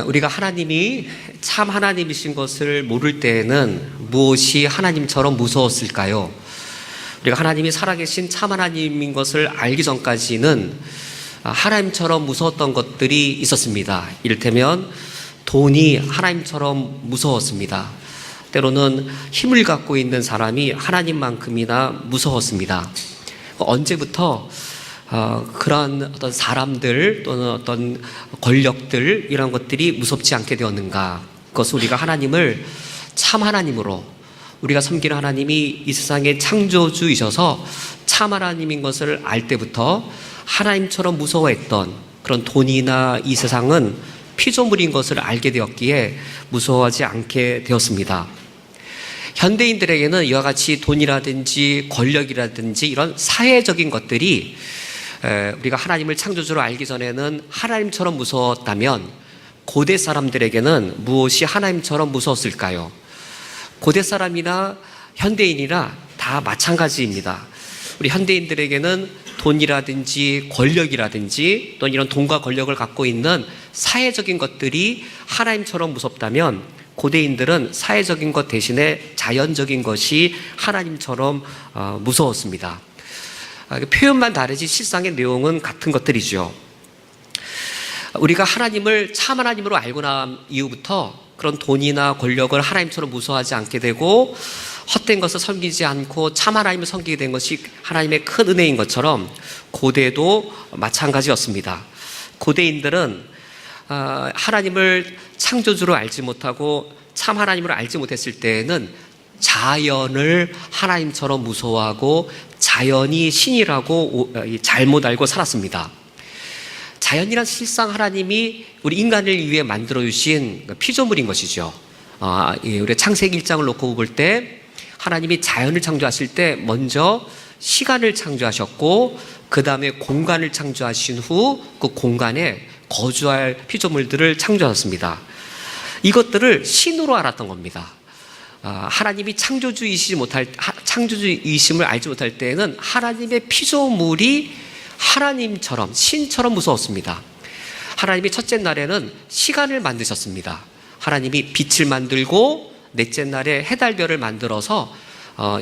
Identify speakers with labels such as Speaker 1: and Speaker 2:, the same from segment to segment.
Speaker 1: 우리가 하나님이 참 하나님이신 것을 모를 때에는 무엇이 하나님처럼 무서웠을까요? 우리가 하나님이 살아계신 참 하나님인 것을 알기 전까지는 하나님처럼 무서웠던 것들이 있었습니다. 이를테면 돈이 하나님처럼 무서웠습니다. 때로는 힘을 갖고 있는 사람이 하나님만큼이나 무서웠습니다. 언제부터 그런 어떤 사람들 또는 어떤 권력들 이런 것들이 무섭지 않게 되었는가? 그것은 우리가 하나님을 참 하나님으로, 우리가 섬기는 하나님이 이 세상의 창조주이셔서 참 하나님인 것을 알 때부터 하나님처럼 무서워했던 그런 돈이나 이 세상은 피조물인 것을 알게 되었기에 무서워하지 않게 되었습니다. 현대인들에게는 이와 같이 돈이라든지 권력이라든지 이런 사회적인 것들이 우리가 하나님을 창조주로 알기 전에는 하나님처럼 무서웠다면 고대 사람들에게는 무엇이 하나님처럼 무서웠을까요? 고대 사람이나 현대인이나 다 마찬가지입니다. 우리 현대인들에게는 돈이라든지 권력이라든지 또 이런 돈과 권력을 갖고 있는 사회적인 것들이 하나님처럼 무섭다면 고대인들은 사회적인 것 대신에 자연적인 것이 하나님처럼 무서웠습니다. 표현만 다르지 실상의 내용은 같은 것들이죠. 우리가 하나님을 참 하나님으로 알고 난 이후부터 그런 돈이나 권력을 하나님처럼 무서워하지 않게 되고 헛된 것을 섬기지 않고 참 하나님을 섬기게 된 것이 하나님의 큰 은혜인 것처럼 고대도 마찬가지였습니다. 고대인들은 하나님을 창조주로 알지 못하고 참 하나님을 알지 못했을 때에는 자연을 하나님처럼 무서워하고 자연이 신이라고 잘못 알고 살았습니다. 자연이란 실상 하나님이 우리 인간을 위해 만들어주신 피조물인 것이죠. 우리 창세기 1장을 놓고 볼 때 하나님이 자연을 창조하실 때 먼저 시간을 창조하셨고 그 다음에 공간을 창조하신 후 그 공간에 거주할 피조물들을 창조하셨습니다. 이것들을 신으로 알았던 겁니다. 하나님이 창조주이심을 알지 못할 때에는 하나님의 피조물이 하나님처럼 신처럼 무서웠습니다. 하나님이 첫째 날에는 시간을 만드셨습니다. 하나님이 빛을 만들고 넷째 날에 해달별을 만들어서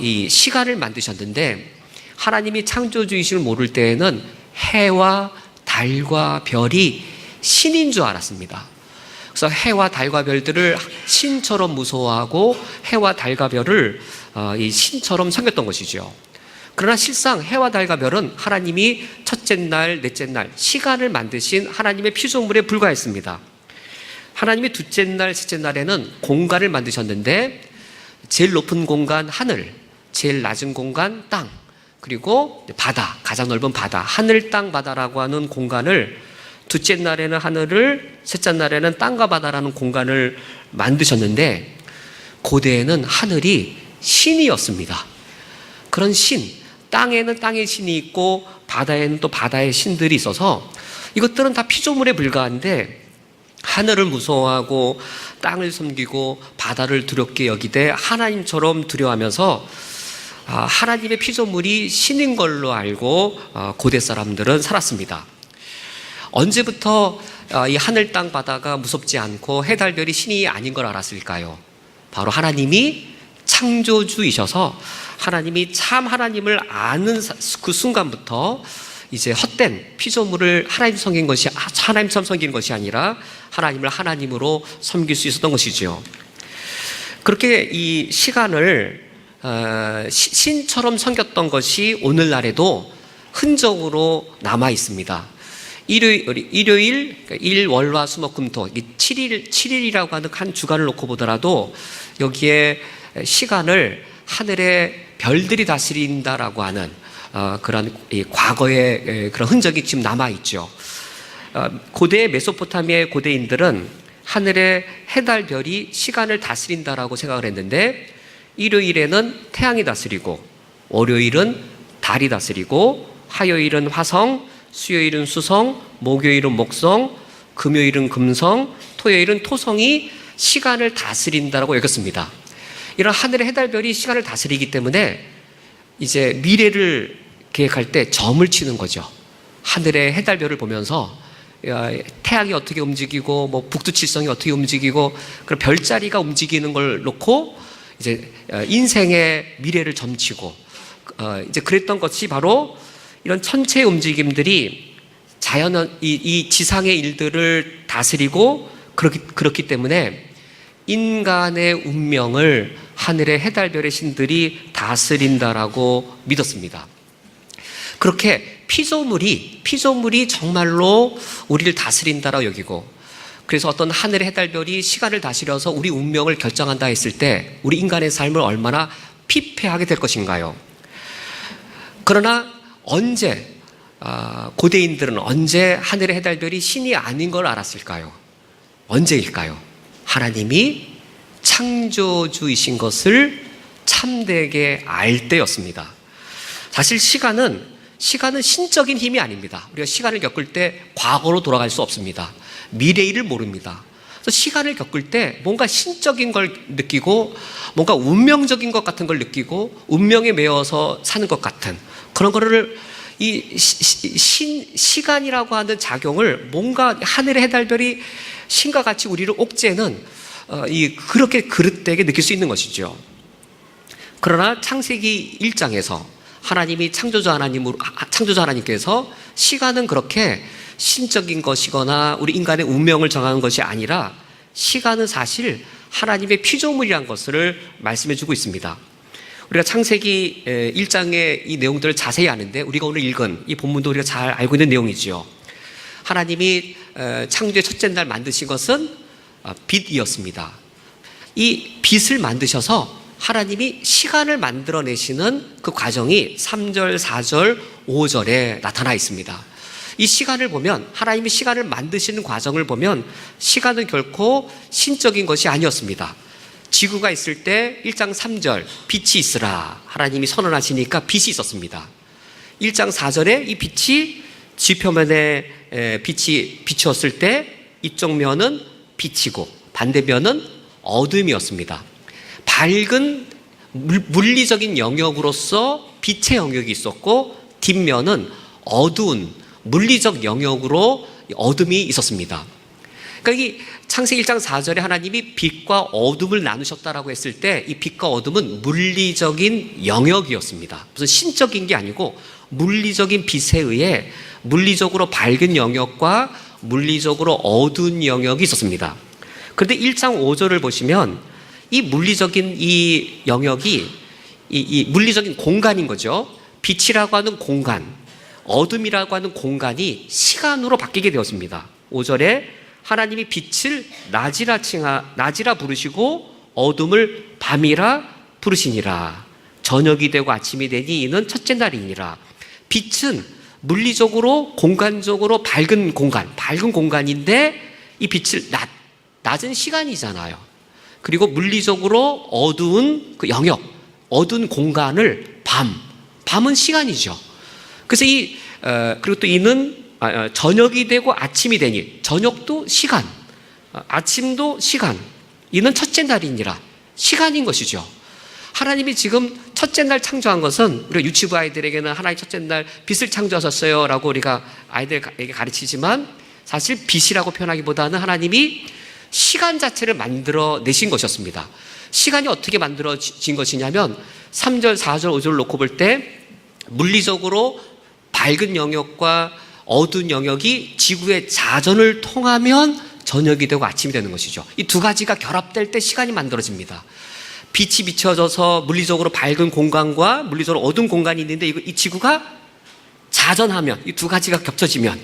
Speaker 1: 이 시간을 만드셨는데 하나님이 창조주이심을 모를 때에는 해와 달과 별이 신인 줄 알았습니다. 그래서 해와 달과 별들을 신처럼 무서워하고 해와 달과 별을 이 신처럼 섬겼던 것이죠. 그러나 실상 해와 달과 별은 하나님이 첫째 날, 넷째 날 시간을 만드신 하나님의 피조물에 불과했습니다. 하나님이 둘째 날, 셋째 날에는 공간을 만드셨는데 제일 높은 공간 하늘, 제일 낮은 공간 땅, 그리고 바다, 가장 넓은 바다, 하늘, 땅, 바다라고 하는 공간을 둘째 날에는 하늘을, 셋째 날에는 땅과 바다라는 공간을 만드셨는데 고대에는 하늘이 신이었습니다. 그런 신, 땅에는 땅의 신이 있고 바다에는 또 바다의 신들이 있어서 이것들은 다 피조물에 불과한데 하늘을 무서워하고 땅을 섬기고 바다를 두렵게 여기되 하나님처럼 두려워하면서 하나님의 피조물이 신인 걸로 알고 고대 사람들은 살았습니다. 언제부터 이 하늘, 땅, 바다가 무섭지 않고 해, 달, 별이 신이 아닌 걸 알았을까요? 바로 하나님이 창조주이셔서 하나님이 참 하나님을 아는 그 순간부터 이제 헛된 피조물을 하나님처럼 섬기는 것이 아니라 하나님을 하나님으로 섬길 수 있었던 것이죠. 그렇게 이 시간을 신처럼 섬겼던 것이 오늘날에도 흔적으로 남아 있습니다. 일요일, 일, 월, 화, 수, 목, 금, 토, 7일이라고 하는 한 주간을 놓고 보더라도 여기에 시간을 하늘의 별들이 다스린다라고 하는 그런 과거의 그런 흔적이 지금 남아 있죠. 고대 메소포타미아의 고대인들은 하늘의 해달 별이 시간을 다스린다라고 생각을 했는데 일요일에는 태양이 다스리고 월요일은 달이 다스리고 화요일은 화성, 수요일은 수성, 목요일은 목성, 금요일은 금성, 토요일은 토성이 시간을 다스린다라고 여겼습니다. 이런 하늘의 해달별이 시간을 다스리기 때문에 이제 미래를 계획할 때 점을 치는 거죠. 하늘의 해달별을 보면서 태양이 어떻게 움직이고 뭐 북두칠성이 어떻게 움직이고 그런 별자리가 움직이는 걸 놓고 이제 인생의 미래를 점치고 이제 그랬던 것이 바로 이런 천체의 움직임들이 이 지상의 일들을 다스리고 그렇기 때문에 인간의 운명을 하늘의 해달별의 신들이 다스린다라고 믿었습니다. 그렇게 피조물이 정말로 우리를 다스린다라고 여기고, 그래서 어떤 하늘의 해달별이 시간을 다스려서 우리 운명을 결정한다 했을 때 우리 인간의 삶을 얼마나 피폐하게 될 것인가요? 그러나 언제 고대인들은 언제 하늘의 해달별이 신이 아닌 걸 알았을까요? 언제일까요? 하나님이 창조주이신 것을 참되게 알 때였습니다. 사실 시간은 신적인 힘이 아닙니다. 우리가 시간을 겪을 때 과거로 돌아갈 수 없습니다. 미래일을 모릅니다. 그래서 시간을 겪을 때 뭔가 신적인 걸 느끼고 뭔가 운명적인 것 같은 걸 느끼고 운명에 매여서 사는 것 같은 그런 거를 시간이라고 하는 작용을 뭔가 하늘의 해달별이 신과 같이 우리를 옥죄는 그렇게 그릇되게 느낄 수 있는 것이죠. 그러나 창세기 1장에서 하나님이 창조자 하나님께서 시간은 그렇게 신적인 것이거나 우리 인간의 운명을 정하는 것이 아니라 시간은 사실 하나님의 피조물이라는 것을 말씀해 주고 있습니다. 우리가 창세기 1장의 이 내용들을 자세히 아는데 우리가 오늘 읽은 이 본문도 우리가 잘 알고 있는 내용이지요. 하나님이 창조의 첫째 날 만드신 것은 빛이었습니다. 이 빛을 만드셔서 하나님이 시간을 만들어내시는 그 과정이 3절, 4절, 5절에 나타나 있습니다. 이 시간을 보면, 하나님이 시간을 만드시는 과정을 보면 시간은 결코 신적인 것이 아니었습니다. 지구가 있을 때 1장 3절 빛이 있으라 하나님이 선언하시니까 빛이 있었습니다. 1장 4절에 이 빛이 지표면에 빛이 비추었을 때 이쪽 면은 빛이고 반대면은 어둠이었습니다. 밝은 물리적인 영역으로서 빛의 영역이 있었고 뒷면은 어두운 물리적 영역으로 어둠이 있었습니다. 그러니까 이 창세기 1장 4절에 하나님이 빛과 어둠을 나누셨다라고 했을 때 이 빛과 어둠은 물리적인 영역이었습니다. 무슨 신적인 게 아니고 물리적인 빛에 의해 물리적으로 밝은 영역과 물리적으로 어두운 영역이 있었습니다. 그런데 1장 5절을 보시면 이 물리적인 이 영역이 이 물리적인 공간인 거죠. 빛이라고 하는 공간, 어둠이라고 하는 공간이 시간으로 바뀌게 되었습니다. 5절에 하나님이 빛을 낮이라 부르시고 어둠을 밤이라 부르시니라. 저녁이 되고 아침이 되니 이는 첫째 날이니라. 빛은 물리적으로 공간적으로 밝은 공간인데 이 빛을 낮은 시간이잖아요. 그리고 물리적으로 어두운 그 영역, 어두운 공간을 밤은 시간이죠. 그래서 그리고 또 이는 저녁이 되고 아침이 되니, 저녁도 시간, 아침도 시간, 이는 첫째 날이니라. 시간인 것이죠. 하나님이 지금 첫째 날 창조한 것은 우리가 유치부 아이들에게는 하나님 첫째 날 빛을 창조하셨어요 라고 우리가 아이들에게 가르치지만 사실 빛이라고 표현하기보다는 하나님이 시간 자체를 만들어내신 것이었습니다. 시간이 어떻게 만들어진 것이냐면 3절, 4절, 5절을 놓고 볼 때 물리적으로 밝은 영역과 어두운 영역이 지구의 자전을 통하면 저녁이 되고 아침이 되는 것이죠. 이 두 가지가 결합될 때 시간이 만들어집니다. 빛이 비춰져서 물리적으로 밝은 공간과 물리적으로 어두운 공간이 있는데 이 지구가 자전하면, 이 두 가지가 겹쳐지면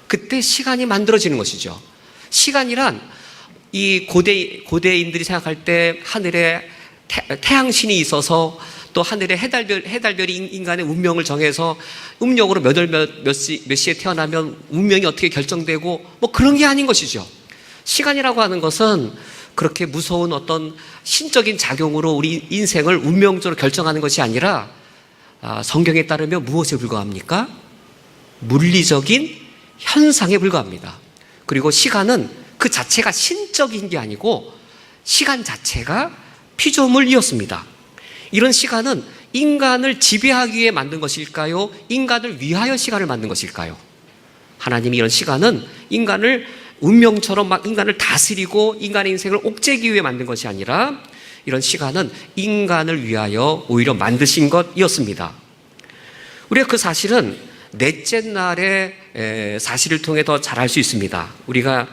Speaker 1: 그때 시간이 만들어지는 것이죠. 시간이란 이 고대인들이 생각할 때 하늘에 태양신이 있어서 또 하늘에 해달별이 인간의 운명을 정해서 음력으로 몇 시에 태어나면 운명이 어떻게 결정되고 뭐 그런 게 아닌 것이죠. 시간이라고 하는 것은 그렇게 무서운 어떤 신적인 작용으로 우리 인생을 운명적으로 결정하는 것이 아니라 성경에 따르면 무엇에 불과합니까? 물리적인 현상에 불과합니다. 그리고 시간은 그 자체가 신적인 게 아니고 시간 자체가 피조물이었습니다. 이런 시간은 인간을 지배하기 위해 만든 것일까요? 인간을 위하여 시간을 만든 것일까요? 하나님이 이런 시간은 인간을 운명처럼 막 인간을 다스리고 인간의 인생을 옥죄기 위해 만든 것이 아니라 이런 시간은 인간을 위하여 오히려 만드신 것이었습니다. 우리가 그 사실은 넷째 날의 사실을 통해 더 잘 알 수 있습니다. 우리가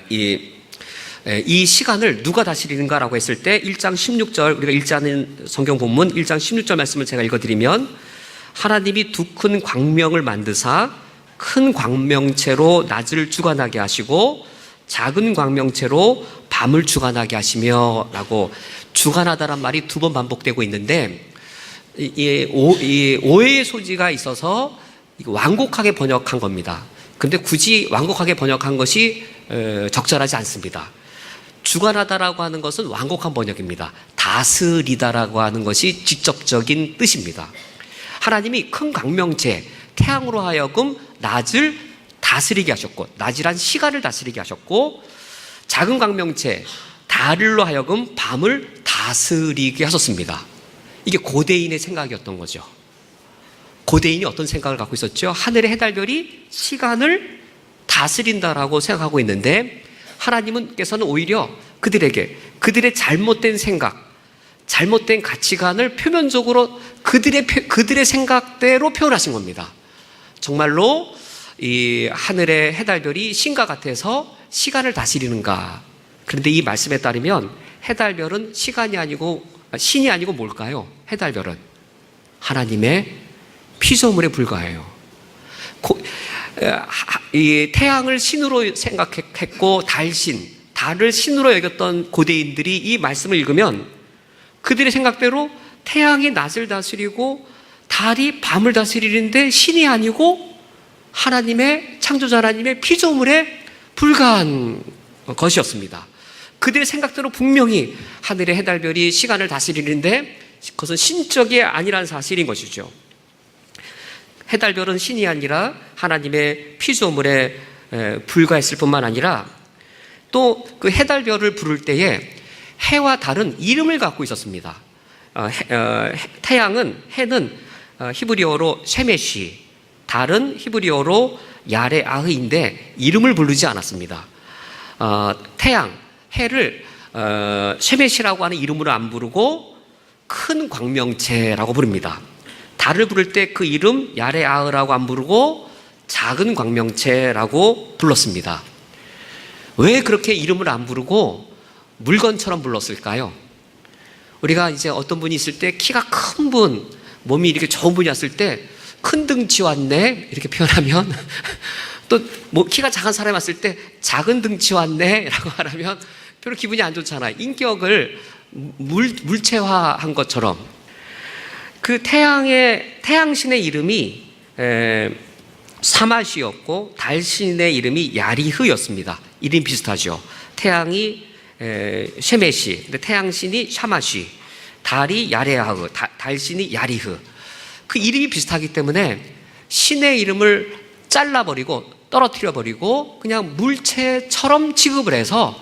Speaker 1: 이 시간을 누가 다스리는가라고 했을 때 1장 16절, 우리가 읽지 않은 성경 본문 1장 16절 말씀을 제가 읽어드리면, 하나님이 두 큰 광명을 만드사 큰 광명체로 낮을 주관하게 하시고 작은 광명체로 밤을 주관하게 하시며 라고, 주관하다란 말이 두 번 반복되고 있는데 이 오해의 소지가 있어서 완곡하게 번역한 겁니다. 근데 굳이 완곡하게 번역한 것이 적절하지 않습니다. 주관하다라고 하는 것은 완곡한 번역입니다. 다스리다라고 하는 것이 직접적인 뜻입니다. 하나님이 큰 광명체 태양으로 하여금 낮을 다스리게 하셨고, 낮이란 시간을 다스리게 하셨고, 작은 광명체 달로 하여금 밤을 다스리게 하셨습니다. 이게 고대인의 생각이었던 거죠. 고대인이 어떤 생각을 갖고 있었죠? 하늘의 해달별이 시간을 다스린다라고 생각하고 있는데, 하나님께서는 오히려 그들에게 그들의 잘못된 생각, 잘못된 가치관을 표면적으로 그들의 생각대로 표현하신 겁니다. 정말로 이 하늘의 해달별이 신과 같아서 시간을 다스리는가? 그런데 이 말씀에 따르면 해달별은 신이 아니고 뭘까요? 해달별은 하나님의 피조물에 불과해요. 이 태양을 신으로 생각했고 달을 신으로 여겼던 고대인들이 이 말씀을 읽으면 그들의 생각대로 태양이 낮을 다스리고 달이 밤을 다스리는데 신이 아니고 하나님의, 창조자 하나님의 피조물에 불과한 것이었습니다. 그들의 생각대로 분명히 하늘의 해달별이 시간을 다스리는데 그것은 신적이 아니라는 사실인 것이죠. 해달별은 신이 아니라 하나님의 피조물에 불과했을 뿐만 아니라 또 그 해달별을 부를 때에 해와 달은 이름을 갖고 있었습니다. 해는 히브리어로 셰메시, 달은 히브리어로 야레아흐인데 이름을 부르지 않았습니다. 해를 셰메시라고 하는 이름으로 안 부르고 큰 광명체라고 부릅니다. 달을 부를 때 그 이름 야레아흐라고 안 부르고 작은 광명체라고 불렀습니다. 왜 그렇게 이름을 안 부르고 물건처럼 불렀을까요? 우리가 이제 어떤 분이 있을 때 키가 큰 분, 몸이 이렇게 좋은 분이 왔을 때 큰 등치 왔네 이렇게 표현하면 또 키가 작은 사람이 왔을 때 작은 등치 왔네 라고 하면 별로 기분이 안 좋잖아요. 인격을 물체화한 것처럼 그 태양신의 이름이 사마시였고 달신의 이름이 야리흐였습니다. 이름이 비슷하죠. 태양이 셰메시, 근데 태양신이 샤마시, 달이 야레아흐, 달신이 야리흐. 그 이름이 비슷하기 때문에 신의 이름을 잘라버리고 떨어뜨려버리고 그냥 물체처럼 취급을 해서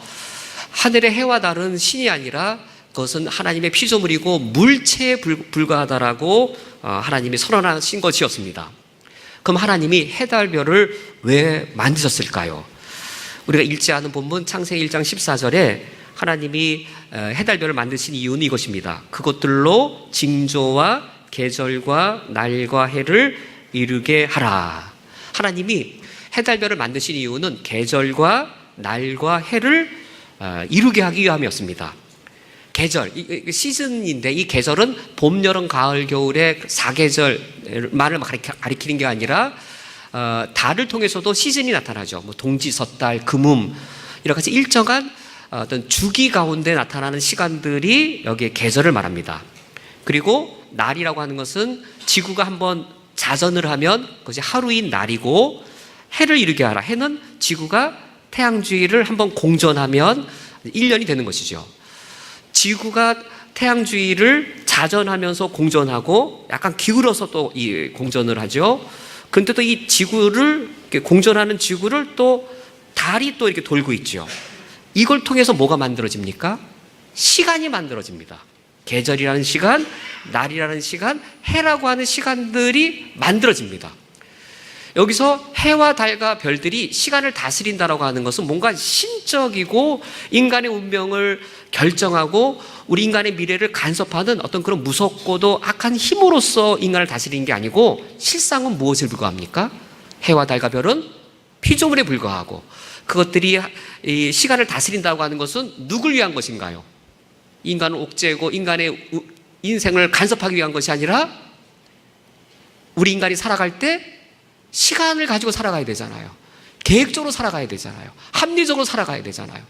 Speaker 1: 하늘의 해와 달은 신이 아니라 그것은 하나님의 피조물이고 물체에 불과하다라고 하나님이 선언하신 것이었습니다. 그럼 하나님이 해달별을 왜 만드셨을까요? 우리가 읽지 않은 본문 창세기 1장 14절에 하나님이 해달별을 만드신 이유는 이것입니다. 그것들로 징조와 계절과 날과 해를 이루게 하라. 하나님이 해달별을 만드신 이유는 계절과 날과 해를 이루게 하기 위함이었습니다. 계절, 시즌인데 이 계절은 봄, 여름, 가을, 겨울의 4계절만을 가리키는 게 아니라 달을 통해서도 시즌이 나타나죠. 뭐 동지, 섣달, 금음 이렇게 해서 일정한 어떤 주기 가운데 나타나는 시간들이 여기에 계절을 말합니다. 그리고 날이라고 하는 것은 지구가 한번 자전을 하면 그것이 하루인 날이고, 해를 이루게 하라. 해는 지구가 태양 주위를 한번 공전하면 1년이 되는 것이죠. 지구가 태양 주위를 자전하면서 공전하고 약간 기울어서 또 이 공전을 하죠. 그런데 또 이 지구를 공전하는 지구를 또 달이 또 이렇게 돌고 있죠. 이걸 통해서 뭐가 만들어집니까? 시간이 만들어집니다. 계절이라는 시간, 날이라는 시간, 해라고 하는 시간들이 만들어집니다. 여기서 해와 달과 별들이 시간을 다스린다라고 하는 것은 뭔가 신적이고 인간의 운명을 결정하고 우리 인간의 미래를 간섭하는 어떤 그런 무섭고도 악한 힘으로써 인간을 다스리는 게 아니고, 실상은 무엇에 불과합니까? 해와 달과 별은 피조물에 불과하고, 그것들이 이 시간을 다스린다고 하는 것은 누굴 위한 것인가요? 인간을 옥죄고 인간의 인생을 간섭하기 위한 것이 아니라 우리 인간이 살아갈 때 시간을 가지고 살아가야 되잖아요. 계획적으로 살아가야 되잖아요. 합리적으로 살아가야 되잖아요.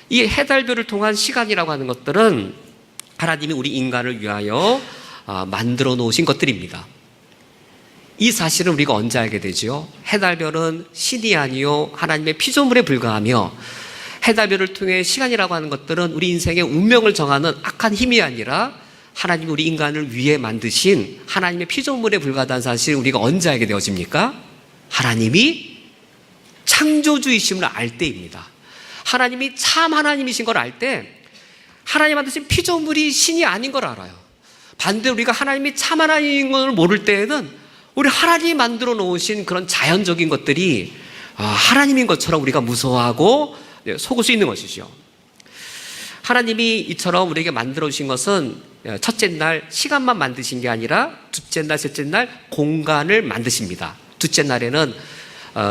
Speaker 1: 이 해달별을 통한 시간이라고 하는 것들은 하나님이 우리 인간을 위하여 만들어 놓으신 것들입니다. 이 사실은 우리가 언제 알게 되죠? 해달별은 신이 아니요 하나님의 피조물에 불과하며, 해달별을 통해 시간이라고 하는 것들은 우리 인생의 운명을 정하는 악한 힘이 아니라 하나님이 우리 인간을 위해 만드신 하나님의 피조물에 불과하다는 사실을 우리가 언제 알게 되어집니까? 하나님이 창조주이심을 알 때입니다. 하나님이 참 하나님이신 걸 알 때, 하나님 만드신 피조물이 신이 아닌 걸 알아요. 반대로 우리가 하나님이 참 하나님인 걸 모를 때에는 우리 하나님이 만들어 놓으신 그런 자연적인 것들이 하나님인 것처럼 우리가 무서워하고 속을 수 있는 것이죠. 하나님이 이처럼 우리에게 만들어 주신 것은 첫째 날 시간만 만드신 게 아니라 둘째 날, 셋째 날 공간을 만드십니다. 둘째 날에는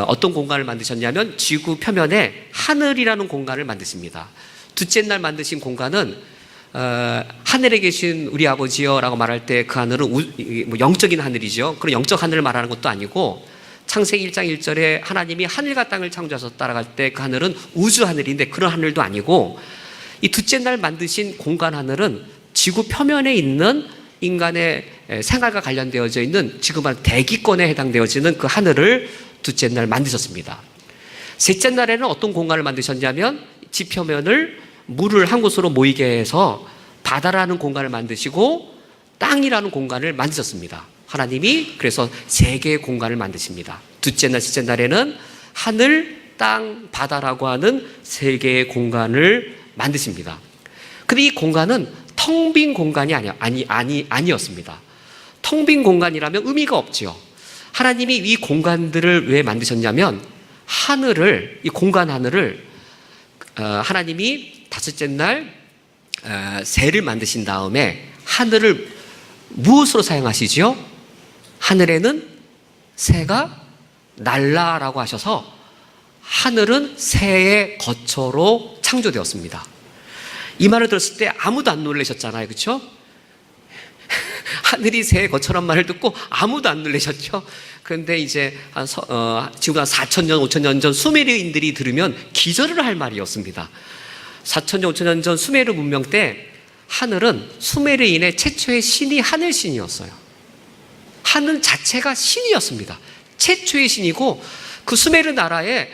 Speaker 1: 어떤 공간을 만드셨냐면 지구 표면에 하늘이라는 공간을 만드십니다. 둘째 날 만드신 공간은 하늘에 계신 우리 아버지여 라고 말할 때 그 하늘은 영적인 하늘이죠. 그런 영적 하늘을 말하는 것도 아니고, 창세기 1장 1절에 하나님이 하늘과 땅을 창조하셨다라고 할 때 그 하늘은 우주 하늘인데 그런 하늘도 아니고, 이 둘째 날 만드신 공간 하늘은 지구 표면에 있는 인간의 생활과 관련되어져 있는 지금 대기권에 해당되어지는 그 하늘을 둘째 날 만드셨습니다. 셋째 날에는 어떤 공간을 만드셨냐면 지표면을 물을 한 곳으로 모이게 해서 바다라는 공간을 만드시고 땅이라는 공간을 만드셨습니다. 하나님이 그래서 세 개의 공간을 만드십니다. 둘째 날, 셋째 날에는 하늘, 땅, 바다라고 하는 세 개의 공간을 만드십니다. 근데 이 공간은 텅 빈 공간이 아니었습니다. 텅 빈 공간이라면 의미가 없지요. 하나님이 이 공간들을 왜 만드셨냐면, 하늘을, 이 공간 하늘을 하나님이 다섯째 날 새를 만드신 다음에 하늘을 무엇으로 사용하시지요? 하늘에는 새가 날라라고 하셔서 하늘은 새의 거처로 창조되었습니다. 이 말을 들었을 때 아무도 안 놀라셨잖아요, 그렇죠? 하늘이 새의 거처란 말을 듣고 아무도 안 놀라셨죠. 그런데 이제 지금 한 4,000년, 5,000년 전 수메르인들이 들으면 기절을 할 말이었습니다. 4,000년, 5,000년 전 수메르 문명 때 하늘은 수메르인의 최초의 신이 하늘신이었어요. 하늘 자체가 신이었습니다. 최초의 신이고, 그 수메르 나라에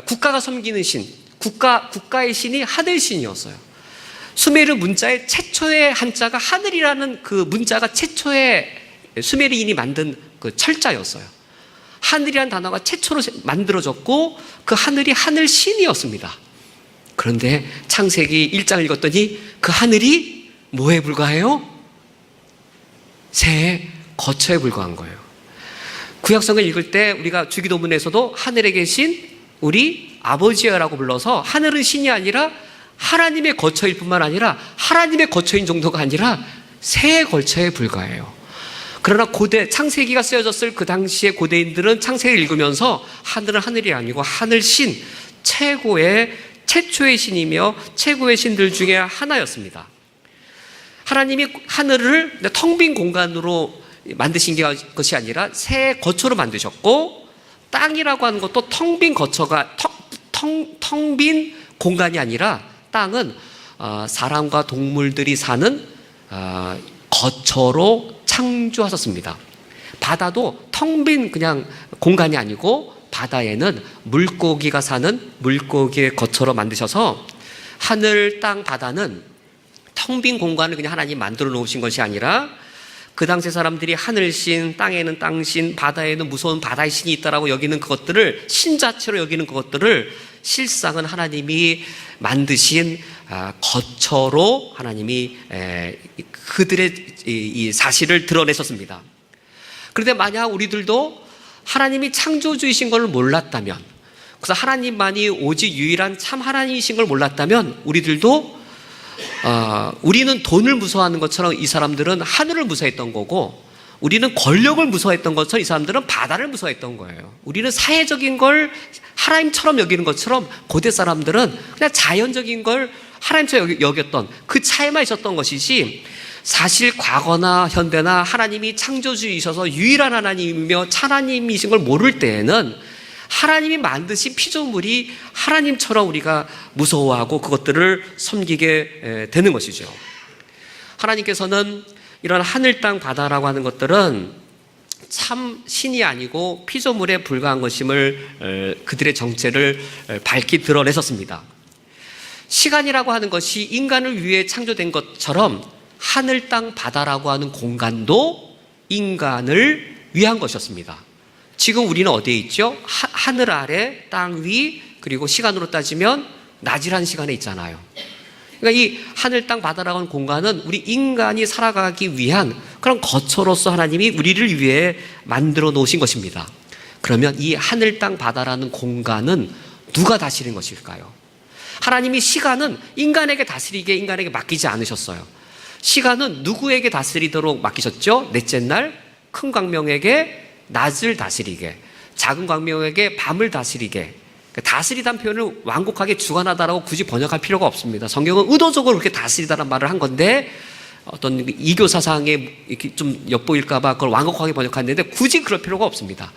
Speaker 1: 국가가 섬기는 신, 국가의 신이 하늘신이었어요. 수메르 문자의 최초의 한자가 하늘이라는 그 문자가 최초의 수메르인이 만든 그 철자였어요. 하늘이라는 단어가 최초로 만들어졌고 그 하늘이 하늘신이었습니다. 그런데 창세기 1장을 읽었더니 그 하늘이 뭐에 불과해요? 새의 거처에 불과한 거예요. 구약성을 읽을 때 우리가 주기도문에서도 하늘에 계신 우리 아버지여라고 불러서, 하늘은 신이 아니라 하나님의 거처일 뿐만 아니라 하나님의 거처인 정도가 아니라 새의 거처에 불과해요. 그러나 창세기가 쓰여졌을 그 당시의 고대인들은 창세기를 읽으면서 하늘은 하늘이 아니고 하늘신, 최초의 신이며 최고의 신들 중에 하나였습니다. 하나님이 하늘을 텅 빈 공간으로 만드신 것이 아니라 새의 거처로 만드셨고, 땅이라고 하는 것도 텅 빈 거처가 텅 빈 공간이 아니라 땅은 사람과 동물들이 사는 거처로 창조하셨습니다. 바다도 텅 빈 그냥 공간이 아니고 바다에는 물고기가 사는 물고기의 거처로 만드셔서, 하늘, 땅, 바다는 텅 빈 공간을 그냥 하나님 만들어 놓으신 것이 아니라 그 당시 사람들이 하늘신, 땅에는 땅신, 바다에는 무서운 바다의 신이 있다라고 여기는 그것들을, 신 자체로 여기는 그것들을 실상은 하나님이 만드신 거처로 하나님이 그들의 이 사실을 드러내셨습니다. 그런데 만약 우리들도 하나님이 창조주이신 걸 몰랐다면, 그래서 하나님만이 오직 유일한 참 하나님이신 걸 몰랐다면 우리는 돈을 무서워하는 것처럼 이 사람들은 하늘을 무서워했던 거고, 우리는 권력을 무서워했던 것처럼 이 사람들은 바다를 무서워했던 거예요. 우리는 사회적인 걸 하나님처럼 여기는 것처럼 고대 사람들은 그냥 자연적인 걸 하나님처럼 여겼던 그 차이만 있었던 것이지, 사실 과거나 현대나 하나님이 창조주이셔서 유일한 하나님이며 하나님이신 걸 모를 때에는 하나님이 만드신 피조물이 하나님처럼 우리가 무서워하고 그것들을 섬기게 되는 것이죠. 하나님께서는 이런 하늘, 땅, 바다라고 하는 것들은 참 신이 아니고 피조물에 불과한 것임을 그들의 정체를 밝히 드러냈었습니다. 시간이라고 하는 것이 인간을 위해 창조된 것처럼 하늘, 땅, 바다라고 하는 공간도 인간을 위한 것이었습니다. 지금 우리는 어디에 있죠? 하늘 아래, 땅 위, 그리고 시간으로 따지면 낮이라는 시간에 있잖아요. 그러니까 이 하늘, 땅, 바다라고 하는 공간은 우리 인간이 살아가기 위한 그런 거처로서 하나님이 우리를 위해 만들어 놓으신 것입니다. 그러면 이 하늘, 땅, 바다라는 공간은 누가 다스리는 것일까요? 하나님이 시간은 인간에게 다스리게 인간에게 맡기지 않으셨어요. 시간은 누구에게 다스리도록 맡기셨죠? 넷째 날 큰 광명에게 낮을 다스리게, 작은 광명에게 밤을 다스리게. 다스리다는 표현을 완곡하게 주관하다라고 굳이 번역할 필요가 없습니다. 성경은 의도적으로 그렇게 다스리다라는 말을 한 건데, 어떤 이교 사상에 이렇게 좀 엿보일까봐 그걸 완곡하게 번역했는데 굳이 그럴 필요가 없습니다.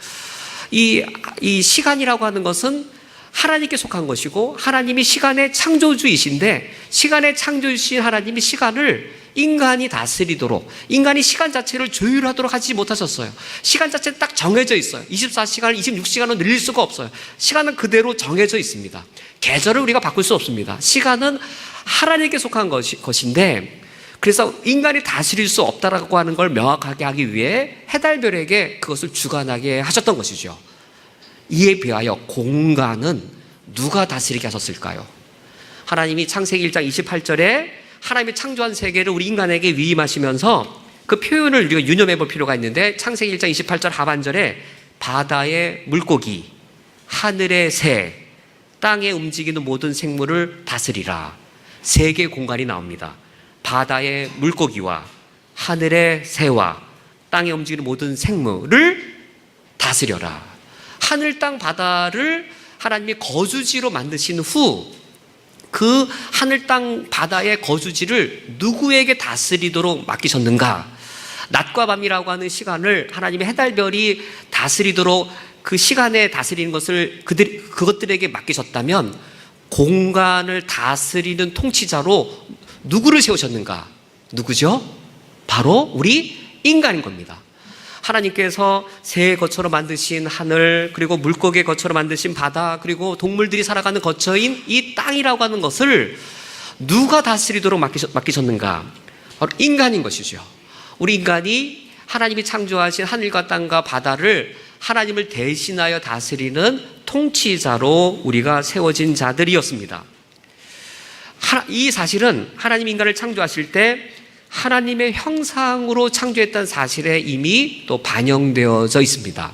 Speaker 1: 이 시간이라고 하는 것은 하나님께 속한 것이고, 하나님이 시간의 창조주이신데, 시간의 창조주신 하나님이 시간을 인간이 다스리도록, 인간이 시간 자체를 조율하도록 하지 못하셨어요. 시간 자체는 딱 정해져 있어요. 24시간을 26시간으로 늘릴 수가 없어요. 시간은 그대로 정해져 있습니다. 계절을 우리가 바꿀 수 없습니다. 시간은 하나님께 속한 것인데, 그래서 인간이 다스릴 수 없다라고 하는 걸 명확하게 하기 위해 해달별에게 그것을 주관하게 하셨던 것이죠. 이에 비하여 공간은 누가 다스리게 하셨을까요? 하나님이 창세기 1장 28절에 하나님이 창조한 세계를 우리 인간에게 위임하시면서 그 표현을 우리가 유념해 볼 필요가 있는데, 창세기 1장 28절 하반절에 바다의 물고기, 하늘의 새, 땅에 움직이는 모든 생물을 다스리라. 세 개의 공간이 나옵니다. 바다의 물고기와 하늘의 새와 땅에 움직이는 모든 생물을 다스려라. 하늘, 땅, 바다를 하나님이 거주지로 만드신 후 그 하늘, 땅, 바다의 거주지를 누구에게 다스리도록 맡기셨는가? 낮과 밤이라고 하는 시간을 하나님의 해달별이 다스리도록, 그 시간에 다스리는 것을 그것들에게 맡기셨다면, 공간을 다스리는 통치자로 누구를 세우셨는가? 누구죠? 바로 우리 인간인 겁니다. 하나님께서 새의 거처로 만드신 하늘, 그리고 물고기의 거처로 만드신 바다, 그리고 동물들이 살아가는 거처인 이 땅이라고 하는 것을 누가 다스리도록 맡기셨는가? 바로 인간인 것이죠. 우리 인간이 하나님이 창조하신 하늘과 땅과 바다를 하나님을 대신하여 다스리는 통치자로 우리가 세워진 자들이었습니다. 이 사실은 하나님 인간을 창조하실 때 하나님의 형상으로 창조했다는 사실에 이미 또 반영되어져 있습니다.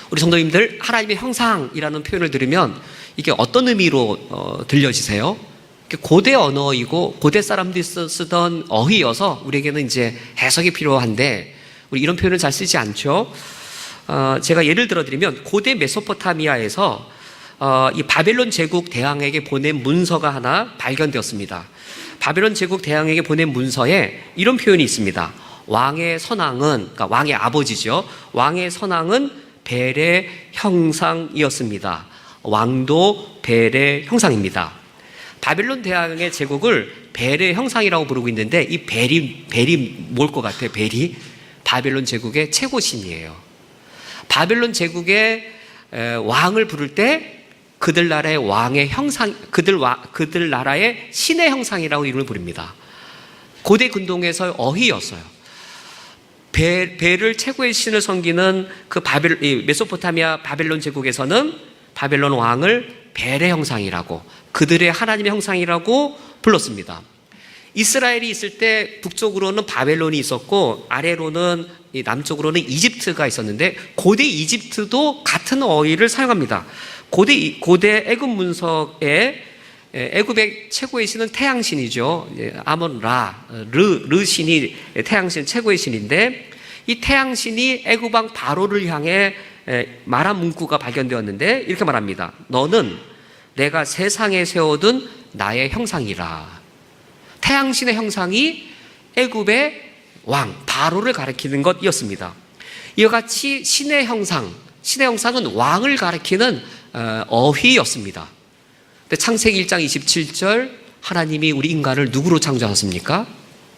Speaker 1: 우리 성도님들, 하나님의 형상이라는 표현을 들으면 이게 어떤 의미로 들려지세요? 고대 언어이고 고대 사람들이 쓰던 어휘여서 우리에게는 이제 해석이 필요한데, 우리 이런 표현을 잘 쓰지 않죠. 제가 예를 들어드리면, 고대 메소포타미아에서 이 바벨론 제국 대왕에게 보낸 문서가 하나 발견되었습니다. 바벨론 제국 대왕에게 보낸 문서에 이런 표현이 있습니다. 왕의 선왕은, 그러니까 왕의 아버지죠. 왕의 선왕은 벨의 형상이었습니다. 왕도 벨의 형상입니다. 바벨론 대왕의 제국을 벨의 형상이라고 부르고 있는데, 이 벨이 뭘 것 같아요? 벨이 바벨론 제국의 최고신이에요. 바벨론 제국의 왕을 부를 때 그들 나라의 왕의 형상, 그들 나라의 신의 형상이라고 이름을 부릅니다. 고대 근동에서 어휘였어요. 벨을 최고의 신을 섬기는 그 메소포타미아 바벨론 제국에서는 바벨론 왕을 벨의 형상이라고, 그들의 하나님의 형상이라고 불렀습니다. 이스라엘이 있을 때 북쪽으로는 바벨론이 있었고 아래로는 이 남쪽으로는 이집트가 있었는데 고대 이집트도 같은 어휘를 사용합니다. 고대 애굽 문서에 애굽의 최고의 신은 태양신이죠. 아몬 르 신이 태양신 최고의 신인데, 이 태양신이 애굽 왕 바로를 향해 말한 문구가 발견되었는데 이렇게 말합니다. 너는 내가 세상에 세워둔 나의 형상이라. 태양신의 형상이 애굽의 왕 바로를 가리키는 것이었습니다. 이와 같이 신의 형상은 왕을 가리키는 어휘였습니다. 근데 창세기 1장 27절 하나님이 우리 인간을 누구로 창조하셨습니까?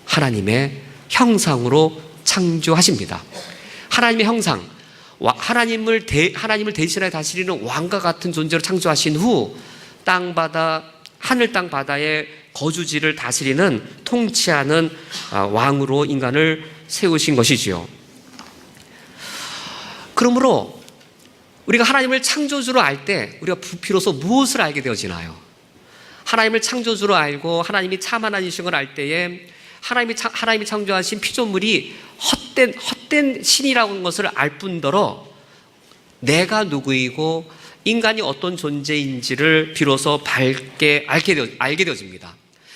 Speaker 1: 하나님의 형상으로 창조하십니다. 하나님의 형상, 하나님을 대신하여 다스리는 왕과 같은 존재로 창조하신 후 하늘 땅 바다의 거주지를 다스리는 통치하는 왕으로 인간을 세우신 것이지요. 그러므로 우리가 하나님을 창조주로 알 때 우리가 비로소 무엇을 알게 되어지나요? 하나님을 창조주로 알고 하나님이 참 하나님이신 걸 알 때에 하나님이 창조하신 피조물이 헛된 신이라고 하는 것을 알 뿐더러 내가 누구이고 인간이 어떤 존재인지를 비로소 밝게 알게 되어집니다.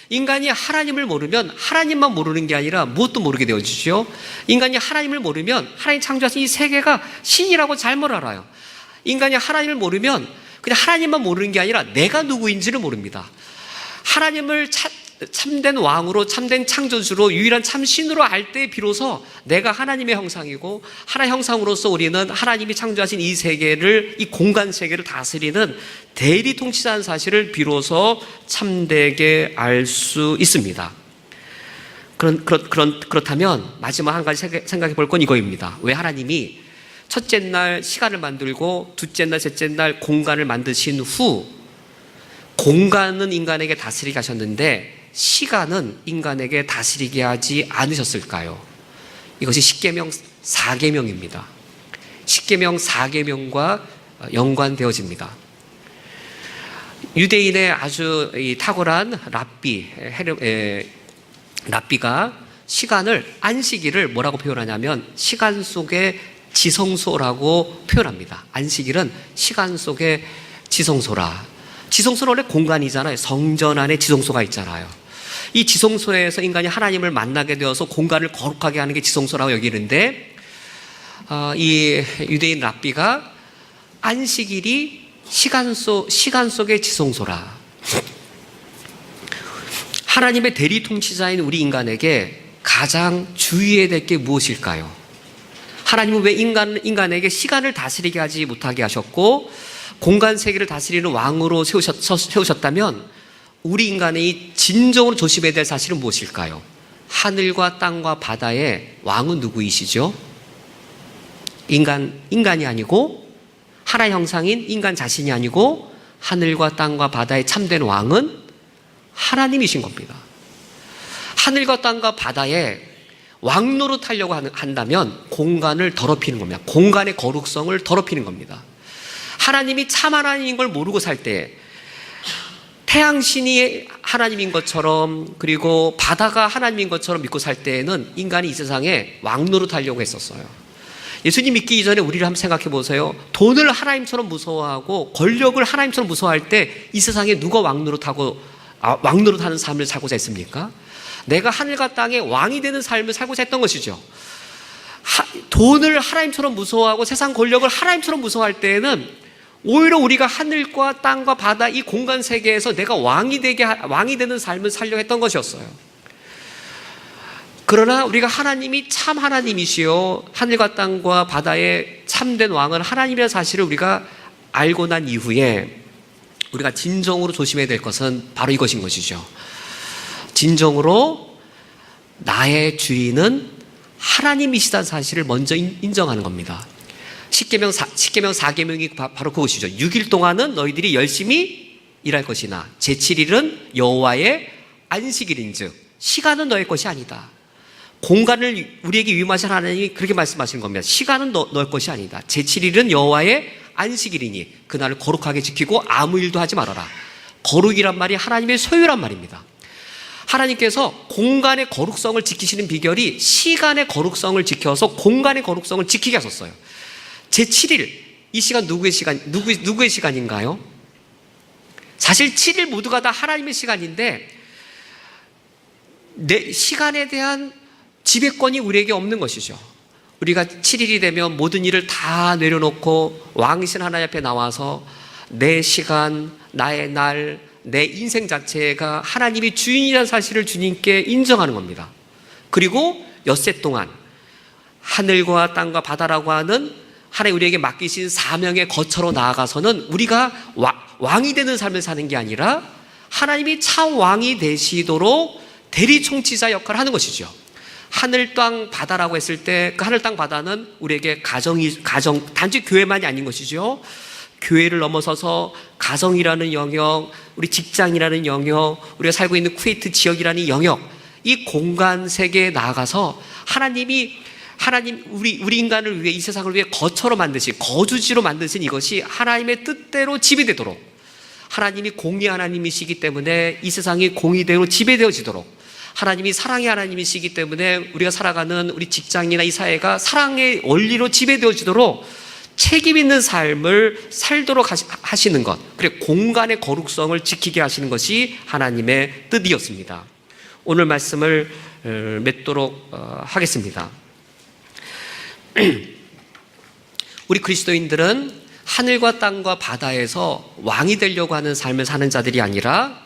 Speaker 1: 인간이 하나님을 모르면 하나님만 모르는 게 아니라 무엇도 모르게 되어지죠. 인간이 하나님을 모르면 하나님 창조하신 이 세계가 신이라고 잘못 알아요. 인간이 하나님을 모르면 그냥 하나님만 모르는 게 아니라 내가 누구인지를 모릅니다. 하나님을 참된 왕으로, 참된 창조주로, 유일한 참신으로 알 때 비로소 내가 하나님의 형상이고 하나의 형상으로서 우리는 하나님이 창조하신 이 세계를, 이 공간 세계를 다스리는 대리 통치자는 사실을 비로소 참되게 알 수 있습니다. 그렇다면 마지막 한 가지 생각해 볼 건 이거입니다. 왜 하나님이 첫째 날 시간을 만들고 둘째 날, 셋째 날 공간을 만드신 후 공간은 인간에게 다스리게 하셨는데 시간은 인간에게 다스리게 하지 않으셨을까요? 이것이 십계명 4계명입니다. 십계명 4계명과 연관되어집니다. 유대인의 아주 탁월한 랍비가 시간을, 안식일을 뭐라고 표현하냐면 시간 속의 지성소라고 표현합니다. 안식일은 시간 속의 지성소라. 지성소는 원래 공간이잖아요. 성전 안에 지성소가 있잖아요. 이 지성소에서 인간이 하나님을 만나게 되어서 공간을 거룩하게 하는 게 지성소라고 여기는데, 이 유대인 랍비가 안식일이 시간 속의 지성소라. 하나님의 대리 통치자인 우리 인간에게 가장 주의해야 될 게 무엇일까요? 하나님은 왜 인간에게 시간을 다스리게 하지 못하게 하셨고 공간 세계를 다스리는 왕으로 세우셨다면 우리 인간이 진정으로 조심해야 될 사실은 무엇일까요? 하늘과 땅과 바다의 왕은 누구이시죠? 인간이 아니고 하나의 형상인 인간 자신이 아니고 하늘과 땅과 바다의 참된 왕은 하나님이신 겁니다. 하늘과 땅과 바다에 왕노릇하려고 한다면 공간을 더럽히는 겁니다. 공간의 거룩성을 더럽히는 겁니다. 하나님이 참 하나님인 걸 모르고 살 때 태양신이 하나님인 것처럼 그리고 바다가 하나님인 것처럼 믿고 살 때에는 인간이 이 세상에 왕노릇하려고 했었어요. 예수님 믿기 이전에 우리를 한번 생각해 보세요. 돈을 하나님처럼 무서워하고 권력을 하나님처럼 무서워할 때 이 세상에 누가 왕노릇하는 삶을 살고자 했습니까? 내가 하늘과 땅의 왕이 되는 삶을 살고자 했던 것이죠. 돈을 하나님처럼 무서워하고 세상 권력을 하나님처럼 무서워할 때에는 오히려 우리가 하늘과 땅과 바다 이 공간 세계에서 내가 왕이 되는 삶을 살려고 했던 것이었어요. 그러나 우리가 하나님이 참 하나님이시요 하늘과 땅과 바다의 참된 왕은 하나님이라는 사실을 우리가 알고 난 이후에 우리가 진정으로 조심해야 될 것은 바로 이것인 것이죠. 진정으로 나의 주인은 하나님이시다는 사실을 먼저 인정하는 겁니다. 십계명 4계명이 바로 그것이죠. 6일 동안은 너희들이 열심히 일할 것이나 제7일은 여호와의 안식일인즉 시간은 너의 것이 아니다. 공간을 우리에게 위임하신 하나님이 그렇게 말씀하시는 겁니다. 시간은 너의 것이 아니다. 제7일은 여호와의 안식일이니 그날을 거룩하게 지키고 아무 일도 하지 말아라. 거룩이란 말이 하나님의 소유란 말입니다. 하나님께서 공간의 거룩성을 지키시는 비결이 시간의 거룩성을 지켜서 공간의 거룩성을 지키게 하셨어요. 제7일, 이 시간 누구의 시간인가요? 사실 7일 모두가 다 하나님의 시간인데 내 시간에 대한 지배권이 우리에게 없는 것이죠. 우리가 7일이 되면 모든 일을 다 내려놓고 왕이신 하나님 앞에 나와서 내 시간, 나의 날, 내 인생 자체가 하나님이 주인이라는 사실을 주님께 인정하는 겁니다. 그리고 엿새 동안 하늘과 땅과 바다라고 하는 하나님 우리에게 맡기신 사명의 거처로 나아가서는 우리가 왕이 되는 삶을 사는 게 아니라 하나님이 참 왕이 되시도록 대리 총치자 역할을 하는 것이죠. 하늘, 땅, 바다라고 했을 때 그 하늘, 땅, 바다는 우리에게 가정, 단지 교회만이 아닌 것이죠. 교회를 넘어서서 가정이라는 영역, 우리 직장이라는 영역, 우리가 살고 있는 쿠웨이트 지역이라는 영역, 이 공간 세계에 나아가서 우리 인간을 위해 이 세상을 위해 거처로 만드신, 거주지로 만드신 이것이 하나님의 뜻대로 지배되도록, 하나님이 공의 하나님이시기 때문에 이 세상이 공의대로 지배되어지도록, 하나님이 사랑의 하나님이시기 때문에 우리가 살아가는 우리 직장이나 이 사회가 사랑의 원리로 지배되어지도록 책임 있는 삶을 살도록 하시는 것, 그리고 공간의 거룩성을 지키게 하시는 것이 하나님의 뜻이었습니다. 오늘 말씀을 맺도록 하겠습니다. 우리 그리스도인들은 하늘과 땅과 바다에서 왕이 되려고 하는 삶을 사는 자들이 아니라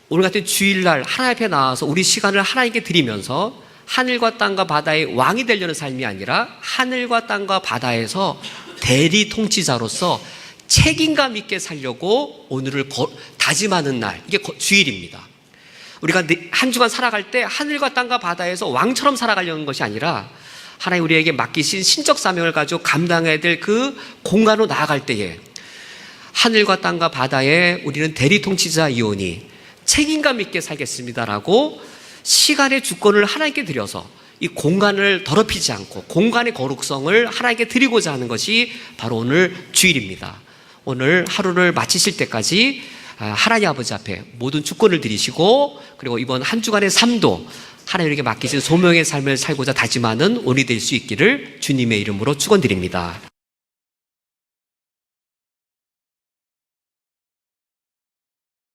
Speaker 1: 오늘 같은 주일날 하나님 앞에 나와서 우리 시간을 하나님께 드리면서 하늘과 땅과 바다의 왕이 되려는 삶이 아니라 하늘과 땅과 바다에서 대리 통치자로서 책임감 있게 살려고 오늘을 다짐하는 날, 이게 주일입니다. 우리가 한 주간 살아갈 때 하늘과 땅과 바다에서 왕처럼 살아가려는 것이 아니라 하나님 우리에게 맡기신 신적 사명을 가지고 감당해야 될 그 공간으로 나아갈 때에 하늘과 땅과 바다에 우리는 대리 통치자이오니 책임감 있게 살겠습니다라고 시간의 주권을 하나님께 드려서 이 공간을 더럽히지 않고 공간의 거룩성을 하나님께 드리고자 하는 것이 바로 오늘 주일입니다. 오늘 하루를 마치실 때까지 하나님 아버지 앞에 모든 주권을 드리시고, 그리고 이번 한 주간의 삶도 하나님에게 맡기신 소명의 삶을 살고자 다짐하는 오늘이 될 수 있기를 주님의 이름으로 축원드립니다.